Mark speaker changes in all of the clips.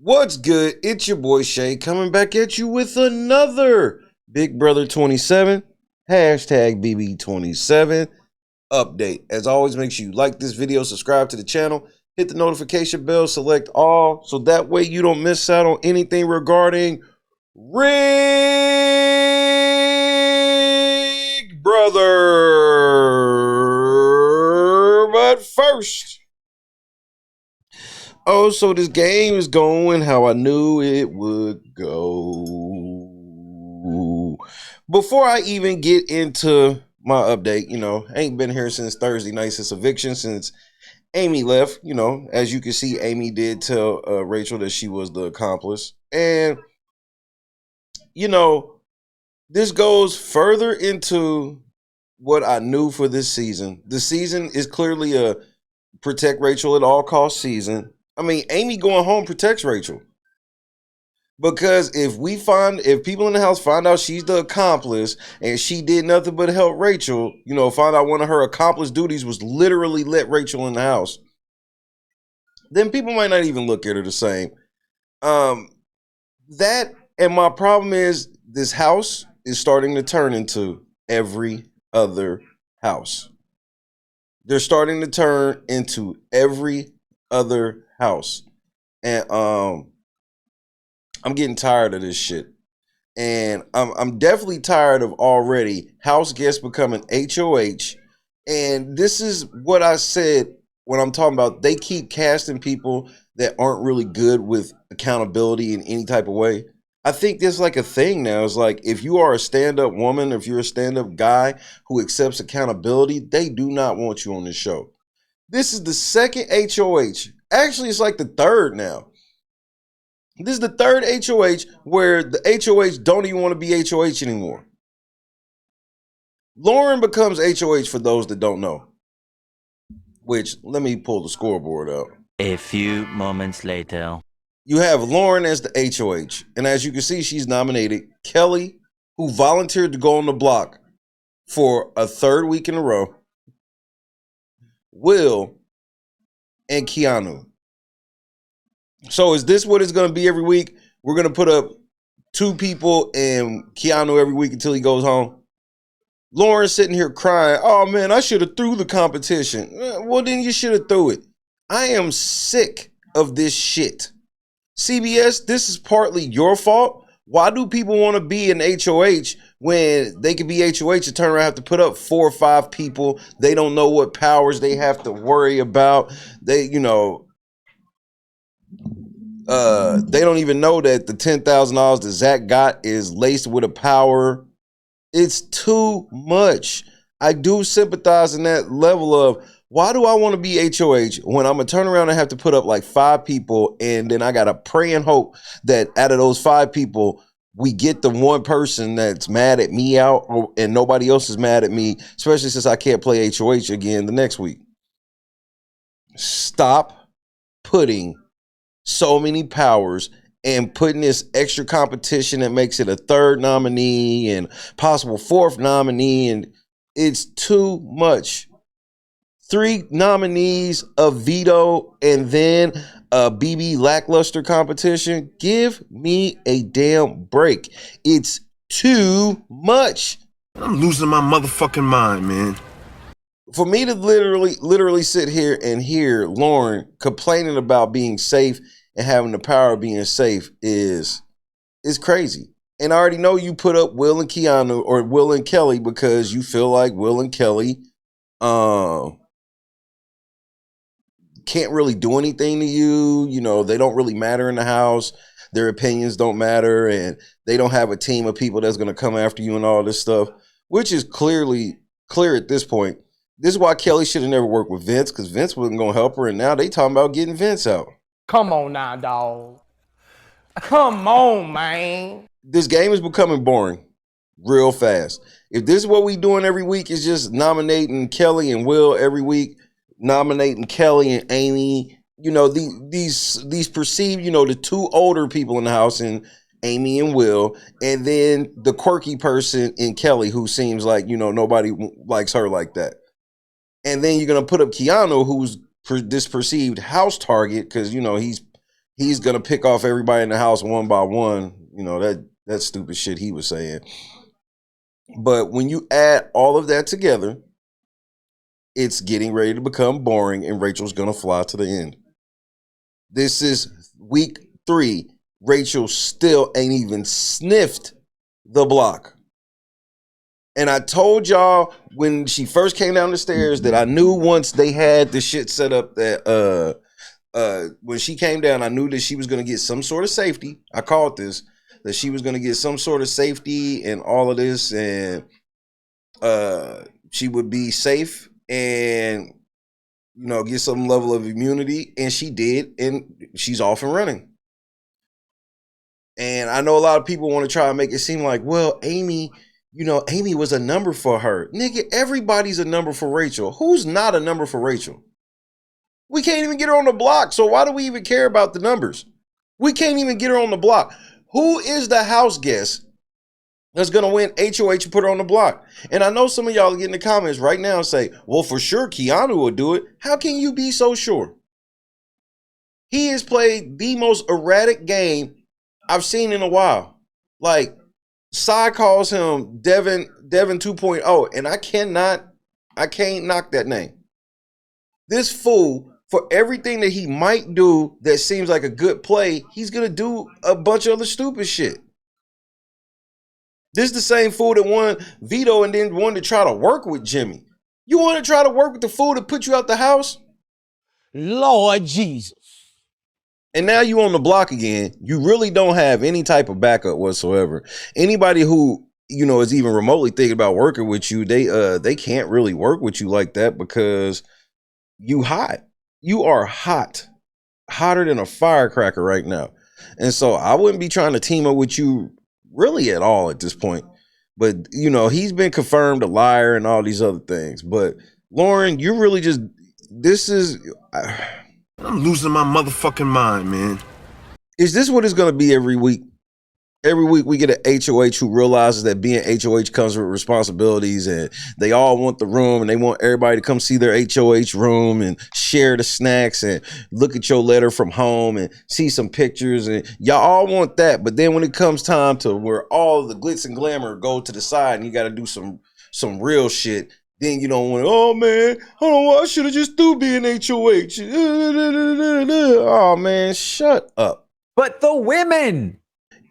Speaker 1: What's good? It's your boy Shay coming back at you with another Big Brother 27 hashtag BB27 update. As always, make sure you like this video, subscribe to the channel, hit the notification bell, select all, so that way you don't miss out on anything regarding Rig Brother. But first, so this game is going how I knew it would go. Before I even get into my update, I ain't been here since Thursday night, since eviction, since Amy left. As you can see, Amy did tell Rachel that she was the accomplice. And, this goes further into what I knew for this season. The season is clearly a protect Rachel at all cost season. I mean, Amy going home protects Rachel. Because if people in the house find out she's the accomplice and she did nothing but help Rachel, find out one of her accomplice duties was literally let Rachel in the house, then people might not even look at her the same. That and my problem is this house is starting to turn into every other house. They're starting to turn into every other house. And I'm getting tired of this shit. And I'm definitely tired of already house guests becoming HOH. And this is what I said when I'm talking about they keep casting people that aren't really good with accountability in any type of way. I think there's like a thing now. It's like if you are a stand-up woman, if you're a stand-up guy who accepts accountability, they do not want you on this show. This is the second HOH. Actually, it's like the third now. This is the third HOH where the HOH don't even want to be HOH anymore. Lauren becomes HOH for those that don't know. Which, let me pull the scoreboard up.
Speaker 2: A few moments later.
Speaker 1: You have Lauren as the HOH. And as you can see, she's nominated Kelley, who volunteered to go on the block for a third week in a row, Will, and Keanu. So is this what it's going to be every week? We're going to put up two people and Keanu every week until he goes home. Lauren's sitting here crying, oh man, I should have threw the competition. Well, then you should have threw it. I am sick of this shit. CBS, this is partly your fault. Why do people want to be an HOH when they can be HOH and turn around and have to put up 4 or 5 people? They don't know what powers they have to worry about. They don't even know that the $10,000 that Zach got is laced with a power. It's too much. I do sympathize in that level of, why do I want to be HOH when I'm going to turn around and have to put up like 5 people, and then I got to pray and hope that out of those 5 people, we get the one person that's mad at me out and nobody else is mad at me, especially since I can't play HOH again the next week. Stop putting so many powers and putting this extra competition that makes it a third nominee and possible 4th nominee, and it's too much. 3 nominees, of Veto, and then a BB lackluster competition. Give me a damn break. It's too much.
Speaker 3: I'm losing my motherfucking mind, man.
Speaker 1: For me to literally sit here and hear Lauren complaining about being safe and having the power of being safe is crazy. And I already know you put up Will and Keanu or Will and Kelley because you feel like Will and Kelley can't really do anything to you. They don't really matter in the house. Their opinions don't matter, and they don't have a team of people that's going to come after you and all this stuff, which is clear at this point. This is why Kelley should have never worked with Vince, because Vince wasn't going to help her, and now they talking about getting Vince out.
Speaker 4: Come on now, dog. Come on, man.
Speaker 1: This game is becoming boring real fast. If this is what we doing every week, is just nominating Kelley and Will every week, nominating Kelley and Amy, these perceived, the 2 older people in the house, and Amy and Will, and then the quirky person in Kelley who seems like, nobody likes her like that. And then you're going to put up Keanu, who's this perceived house target because, he's he's gonna pick off everybody in the house one by one. You know, that stupid shit he was saying. But when you add all of that together, it's getting ready to become boring, and Rachel's gonna fly to the end. This is week 3. Rachel still ain't even sniffed the block. And I told y'all when she first came down the stairs that I knew once they had the shit set up that when she came down, I knew that she was gonna get some sort of safety. I called this, that she was gonna get some sort of safety and all of this, and she would be safe and, you know, get some level of immunity, and she did, and she's off and running. And I know a lot of people want to try to make it seem like, well, Amy, you know, Amy was a number for her. Nigga, everybody's a number for Rachel. Who's not a number for Rachel? We can't even get her on the block, so why do we even care about the numbers? We can't even get her on the block. Who is the house guest that's going to win HOH and put her on the block? And I know some of y'all get in the comments right now and say, well, for sure, Keanu will do it. How can you be so sure? He has played the most erratic game I've seen in a while. Like, Sai calls him Devin 2.0, and I can't knock that name. This fool, for everything that he might do that seems like a good play, he's going to do a bunch of other stupid shit. This is the same fool that won Veto and then wanted to try to work with Jimmy. You want to try to work with the fool that put you out the house?
Speaker 4: Lord Jesus.
Speaker 1: And now you on the block again. You really don't have any type of backup whatsoever. Anybody who, you know, is even remotely thinking about working with you, they can't really work with you like that because you hot. You are hot. Hotter than a firecracker right now. And so I wouldn't be trying to team up with you really at all at this point. But, you know, he's been confirmed a liar and all these other things. But, Lauren, you really just, this is...
Speaker 3: I'm losing my motherfucking mind, man.
Speaker 1: Is this what it's going to be every week? Every week we get an HOH who realizes that being HOH comes with responsibilities, and they all want the room, and they want everybody to come see their HOH room and share the snacks and look at your letter from home and see some pictures, and y'all all want that. But then when it comes time to where all the glitz and glamour go to the side and you got to do some real shit, then you don't want to, oh man, I should have just threw being HOH. Oh man, shut up.
Speaker 5: But the women.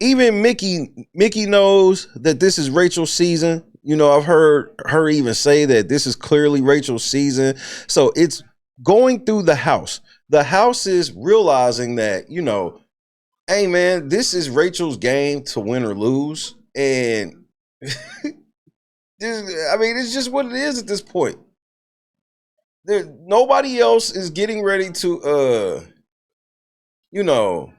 Speaker 1: Even Mickey knows that this is Rachel's season. You know, I've heard her even say that this is clearly Rachel's season. So it's going through the house. The house is realizing that, you know, hey man, this is Rachel's game to win or lose. And it's just what it is at this point. Nobody else is getting ready to, you know,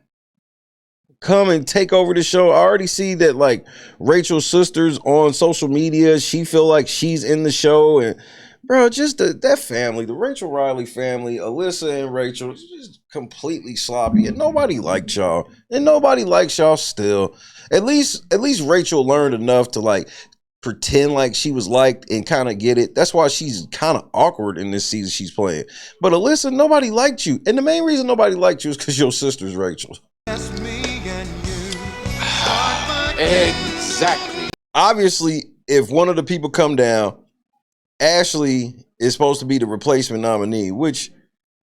Speaker 1: come and take over the show. I already see that, like, Rachel's sisters on social media, she feel like she's in the show. And bro, just that family, the Rachel Riley family, Alyssa and Rachel, just completely sloppy, and nobody liked y'all, and nobody likes y'all still. At least Rachel learned enough to, like, pretend like she was liked and kind of get it. That's why she's kind of awkward in this season she's playing. But Alyssa, nobody liked you, and the main reason nobody liked you is because your sister's Rachel.
Speaker 6: Exactly.
Speaker 1: Obviously, if one of the people come down, Ashley is supposed to be the replacement nominee, which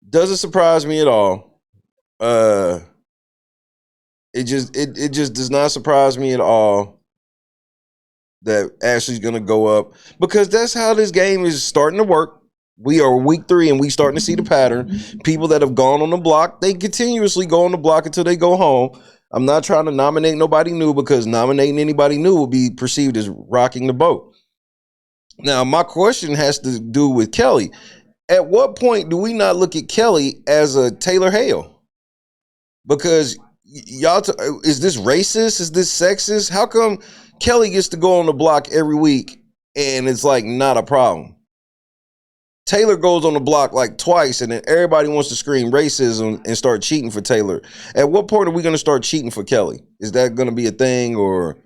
Speaker 1: doesn't surprise me at all. It just does not surprise me at all that Ashley's gonna go up, because that's how this game is starting to work. We are week 3 and we starting to see the pattern. People that have gone on the block, they continuously go on the block until they go home. I'm not trying to nominate nobody new, because nominating anybody new will be perceived as rocking the boat. Now, my question has to do with Kelley. At what point do we not look at Kelley as a Taylor Hale? Because y'all, is this racist? Is this sexist? How come Kelley gets to go on the block every week and it's like not a problem? Taylor goes on the block like twice, and then everybody wants to scream racism and start cheating for Taylor. At what point are we going to start cheating for Kelley? Is that going to be a thing, or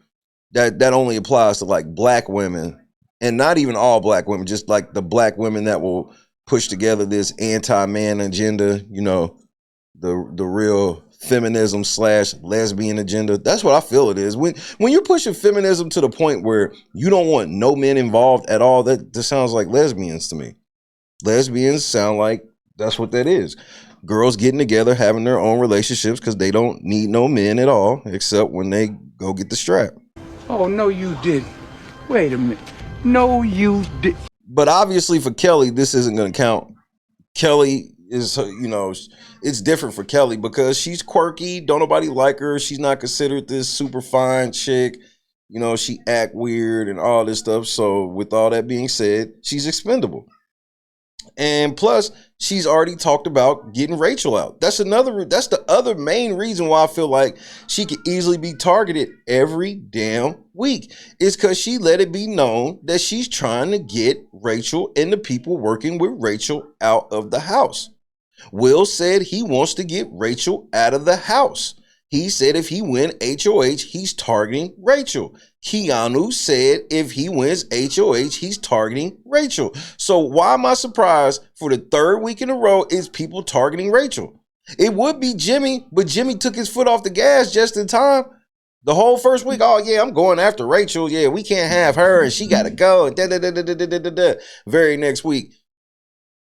Speaker 1: that only applies to like black women, and not even all black women, just like the black women that will push together this anti-man agenda, you know, the real feminism / lesbian agenda. That's what I feel it is. When you're pushing feminism to the point where you don't want no men involved at all, that sounds like lesbians to me. Lesbians sound like that's what that is. Girls getting together, having their own relationships because they don't need no men at all, except when they go get the strap.
Speaker 6: Oh, no, you didn't. Wait a minute. No, you didn't.
Speaker 1: But obviously for Kelley, this isn't going to count. Kelley is, it's different for Kelley because she's quirky. Don't nobody like her. She's not considered this super fine chick. She act weird and all this stuff. So with all that being said, she's expendable. And plus, she's already talked about getting Rachel out. That's the other main reason why I feel like she could easily be targeted every damn week. Is because she let it be known that she's trying to get Rachel and the people working with Rachel out of the house. Will said he wants to get Rachel out of the house. He said if he wins HOH, he's targeting Rachel. Keanu said if he wins HOH, he's targeting Rachel. So why am I surprised for the third week in a row is people targeting Rachel? It would be Jimmy, but Jimmy took his foot off the gas just in time. The whole first week, oh yeah, I'm going after Rachel. Yeah, we can't have her and she got to go. Very next week,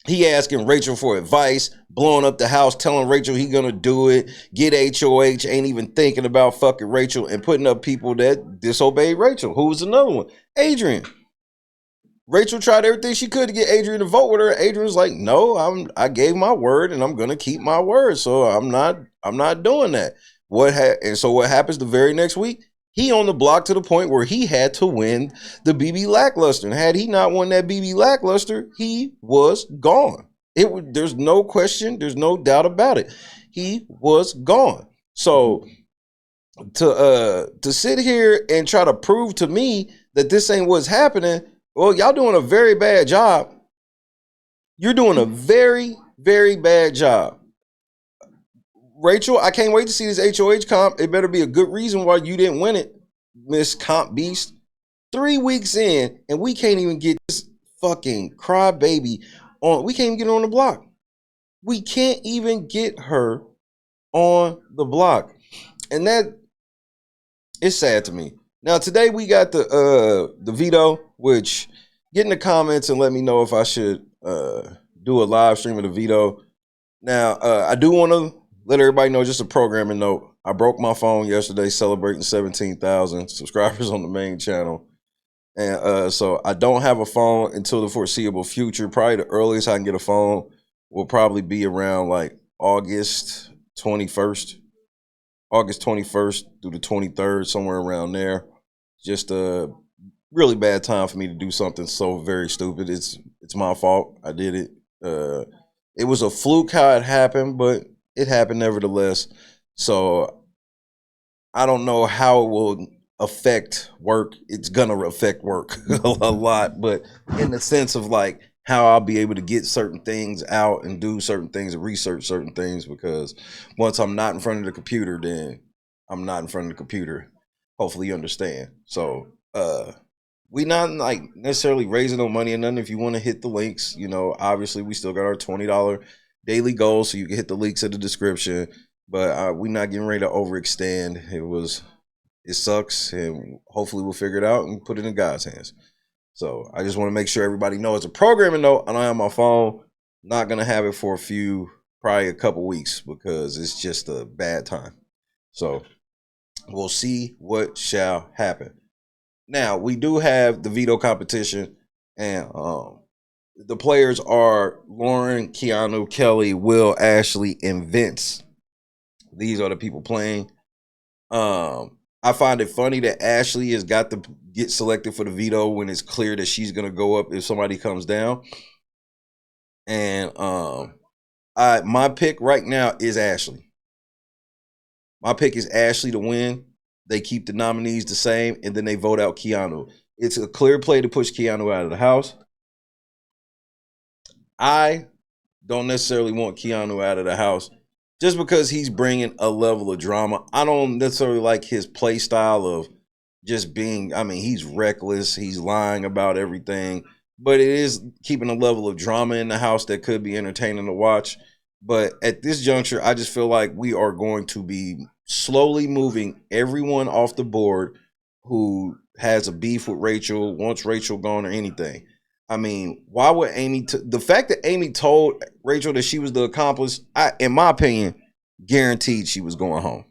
Speaker 1: he asking Rachel for advice, blowing up the house, telling Rachel he gonna do it, get HOH, ain't even thinking about fucking Rachel, and putting up people that disobeyed Rachel. Who was another one? Adrian. Rachel tried everything she could to get Adrian to vote with her. Adrian's like, no, I gave my word and I'm gonna keep my word. So I'm not doing that. And so what happens the very next week? He on the block to the point where he had to win the BB Lackluster. And had he not won that BB Lackluster, he was gone. There's no question. There's no doubt about it. He was gone. So to sit here and try to prove to me that this ain't what's happening, well, y'all doing a very bad job. You're doing a very, very bad job. Rachel, I can't wait to see this HOH comp. It better be a good reason why you didn't win it, Miss Comp Beast. 3 weeks in, and we can't even get this fucking crybaby on. We can't even get her on the block. We can't even get her on the block. And that is sad to me. Now, today we got the Veto, which get in the comments and let me know if I should do a live stream of the Veto. Now, I do want to let everybody know, just a programming note, I broke my phone yesterday celebrating 17,000 subscribers on the main channel. And so I don't have a phone until the foreseeable future. Probably the earliest I can get a phone will probably be around like August 21st through the 23rd, somewhere around there. Just a really bad time for me to do something so very stupid. It's my fault. I did it. It was a fluke how it happened, but it happened nevertheless. So I don't know how it will affect work. It's gonna affect work a lot, but in the sense of like how I'll be able to get certain things out and do certain things and research certain things, because once I'm not in front of the computer, then I'm not in front of the computer. Hopefully you understand. So we not like necessarily raising no money or nothing. If you want to hit the links, obviously we still got our $20 daily goal, so you can hit the links in the description. But we're not getting ready to overextend. It sucks, and hopefully we'll figure it out and put it in God's hands. So I just want to make sure everybody knows it's a programming note. I don't have my phone. Not gonna have it for probably a couple weeks, because it's just a bad time. So we'll see what shall happen. Now we do have the Veto competition, and the players are Lauren, Keanu, Kelley, Will, Ashley, and Vince. These are the people playing. I find it funny that Ashley has got to get selected for the Veto when it's clear that she's going to go up if somebody comes down. And my pick right now is Ashley. My pick is Ashley to win. They keep the nominees the same, and then they vote out Keanu. It's a clear play to push Keanu out of the house. I don't necessarily want Keanu out of the house just because he's bringing a level of drama. I don't necessarily like his play style of just being, he's reckless. He's lying about everything. But it is keeping a level of drama in the house that could be entertaining to watch. But at this juncture, I just feel like we are going to be slowly moving everyone off the board who has a beef with Rachel, wants Rachel gone or anything. I mean, why would Amy... the fact that Amy told Rachel that she was the accomplice, in my opinion, guaranteed she was going home.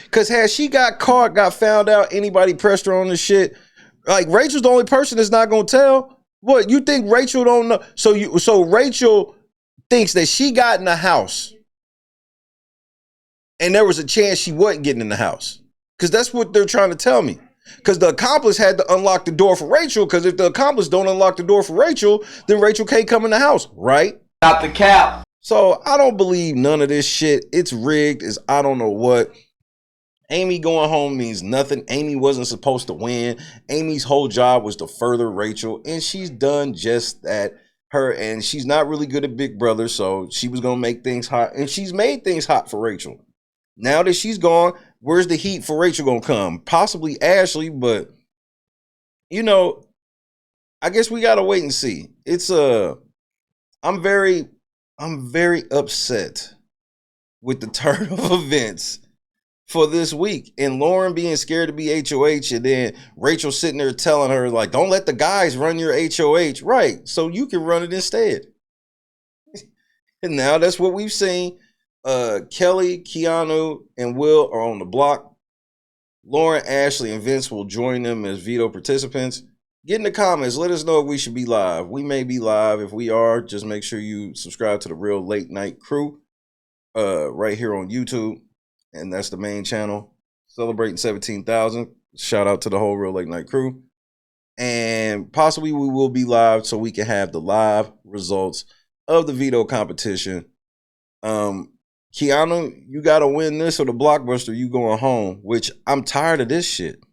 Speaker 1: Because had she got caught, got found out, anybody pressed her on this shit, like, Rachel's the only person that's not going to tell. What, you think Rachel don't know? So Rachel thinks that she got in the house and there was a chance she wasn't getting in the house. Because that's what they're trying to tell me. Because the accomplice had to unlock the door for Rachel. Because if the accomplice don't unlock the door for Rachel, then Rachel can't come in the house, right?
Speaker 4: Not the cap.
Speaker 1: So I don't believe none of this shit. It's rigged. It's I don't know what. Amy going home means nothing. Amy wasn't supposed to win. Amy's whole job was to further Rachel, and she's done just that. And she's not really good at Big Brother, so she was gonna make things hot, and she's made things hot for Rachel. Now that she's gone, where's the heat for Rachel gonna come? Possibly Ashley, but you know, I guess we gotta wait and see. It's I'm very upset with the turn of events for this week, and Lauren being scared to be HOH, and then Rachel sitting there telling her, like, don't let the guys run your HOH. Right, so you can run it instead. And now that's what we've seen. Kelley, Keanu, and Will are on the block. Lauren, Ashley, and Vince will join them as veto participants. Get in the comments. Let us know if we should be live. We may be live. If we are, just make sure you subscribe to the Real Late Night Crew right here on YouTube. And that's the main channel. Celebrating 17,000. Shout out to the whole Real Late Night Crew. And possibly we will be live so we can have the live results of the veto competition. Keanu, you got to win this or the blockbuster, you going home, which I'm tired of this shit.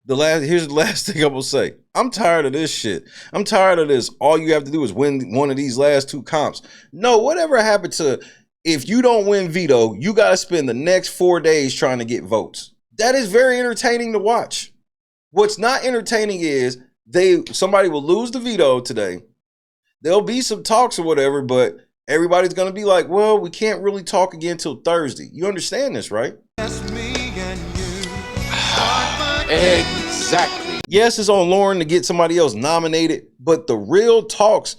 Speaker 1: Here's the last thing I'm going to say. I'm tired of this shit. I'm tired of this. All you have to do is win one of these last two comps. No, whatever happened to... if you don't win veto, you got to spend the next 4 days trying to get votes. That is very entertaining to watch. What's not entertaining is somebody will lose the veto today. There'll be some talks or whatever, but everybody's going to be like, well, we can't really talk again till Thursday. You understand this, right?
Speaker 6: Exactly.
Speaker 1: Yes, it's on Lauren to get somebody else nominated, but the real talks...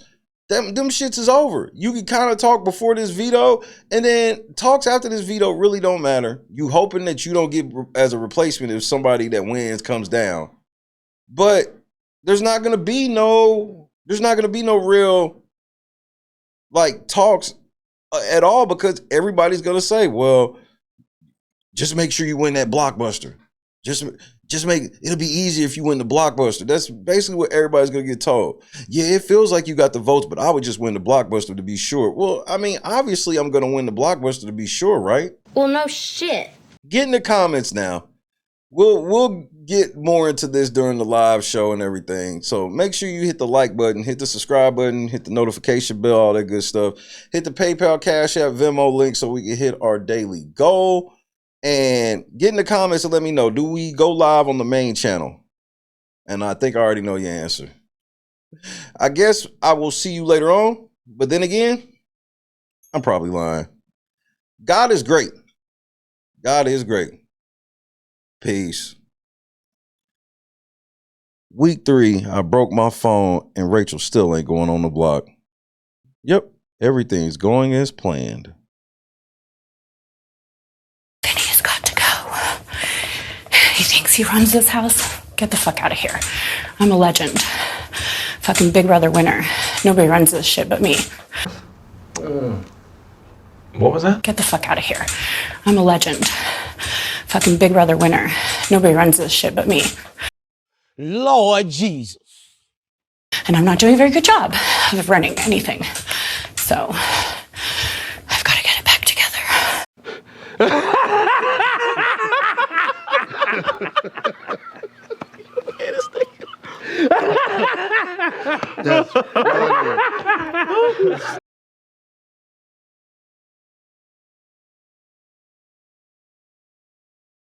Speaker 1: them shits is over. You can kind of talk before this veto, and then talks after this veto really don't matter. You hoping that you don't get as a replacement if somebody that wins comes down. But there's not gonna be no real like talks at all, because everybody's gonna say, well, just make sure you win that blockbuster. Just make it'll be easier if you win the blockbuster. That's basically what everybody's gonna get told. Yeah, it feels like you got the votes, but I would just win the blockbuster to be sure. Well, I mean, obviously I'm gonna win the blockbuster to be sure, right?
Speaker 7: Well, no shit.
Speaker 1: Get in the comments now. We'll get more into this during the live show and everything. So make sure you hit the like button, hit the subscribe button, hit the notification bell, all that good stuff. Hit the PayPal, Cash App, Venmo link so we can hit our daily goal. And get in the comments and let me know, do we go live on the main channel? And I think I already know your answer. I guess I will see you later on. But then again, I'm probably lying. God is great. God is great. Peace. Week 3, I broke my phone and Rachel still ain't going on the block. Yep, everything's going as planned.
Speaker 8: He thinks he runs this house? Get the fuck out of here. I'm a legend. Fucking Big Brother winner. Nobody runs this shit but me.
Speaker 9: What was that?
Speaker 8: Get the fuck out of here. I'm a legend. Fucking Big Brother winner. Nobody runs this shit but me.
Speaker 4: Lord Jesus.
Speaker 8: And I'm not doing a very good job of running anything. So, I've got to get it back together.
Speaker 3: That's